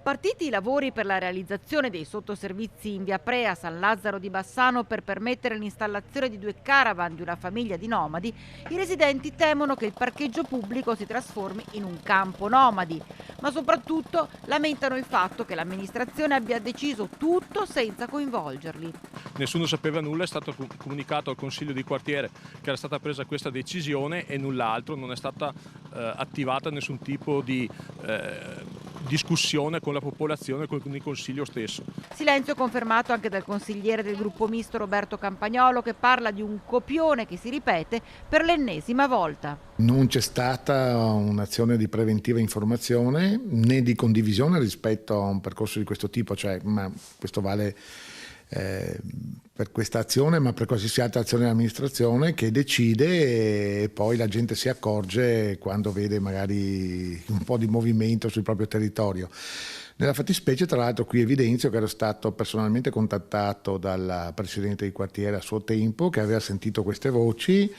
Partiti i lavori per la realizzazione dei sottoservizi in via Prea, San Lazzaro di Bassano, per permettere l'installazione di 2 caravan di una famiglia di nomadi, i residenti temono che il parcheggio pubblico si trasformi in un campo nomadi, ma soprattutto lamentano il fatto che l'amministrazione abbia deciso tutto senza coinvolgerli. Nessuno sapeva nulla, è stato comunicato al Consiglio di quartiere che era stata presa questa decisione e null'altro, non è stata attivata nessun tipo di discussione con la popolazione, con il Consiglio stesso. Silenzio confermato anche dal consigliere del gruppo misto Roberto Campagnolo, che parla di un copione che si ripete per l'ennesima volta. Non c'è stata un'azione di preventiva informazione né di condivisione rispetto a un percorso di questo tipo, ma questo vale per questa azione, ma per qualsiasi altra azione dell'amministrazione che decide e poi la gente si accorge quando vede magari un po' di movimento sul proprio territorio. Nella fattispecie, tra l'altro, qui evidenzio che ero stato personalmente contattato dal presidente di quartiere a suo tempo, che aveva sentito queste voci.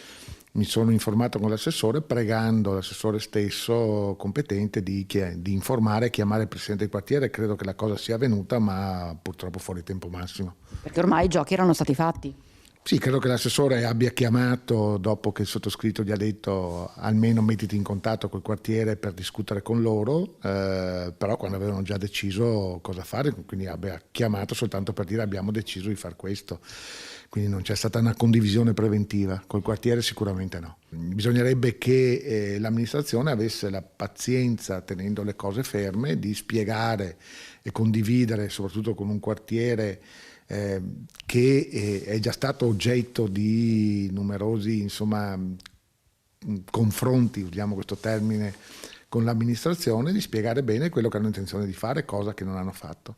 Mi sono informato con l'assessore, pregando l'assessore stesso competente di informare e chiamare il presidente del quartiere. Credo che la cosa sia avvenuta, ma purtroppo fuori tempo massimo. Perché ormai i giochi erano stati fatti. Sì, credo che l'assessore abbia chiamato dopo che il sottoscritto gli ha detto almeno mettiti in contatto col quartiere per discutere con loro, però quando avevano già deciso cosa fare, quindi abbia chiamato soltanto per dire abbiamo deciso di fare questo. Quindi non c'è stata una condivisione preventiva, col quartiere sicuramente no. Bisognerebbe che l'amministrazione avesse la pazienza, tenendo le cose ferme, di spiegare e condividere, soprattutto con un quartiere che è già stato oggetto di numerosi confronti, usiamo questo termine, con l'amministrazione, di spiegare bene quello che hanno intenzione di fare, cosa che non hanno fatto.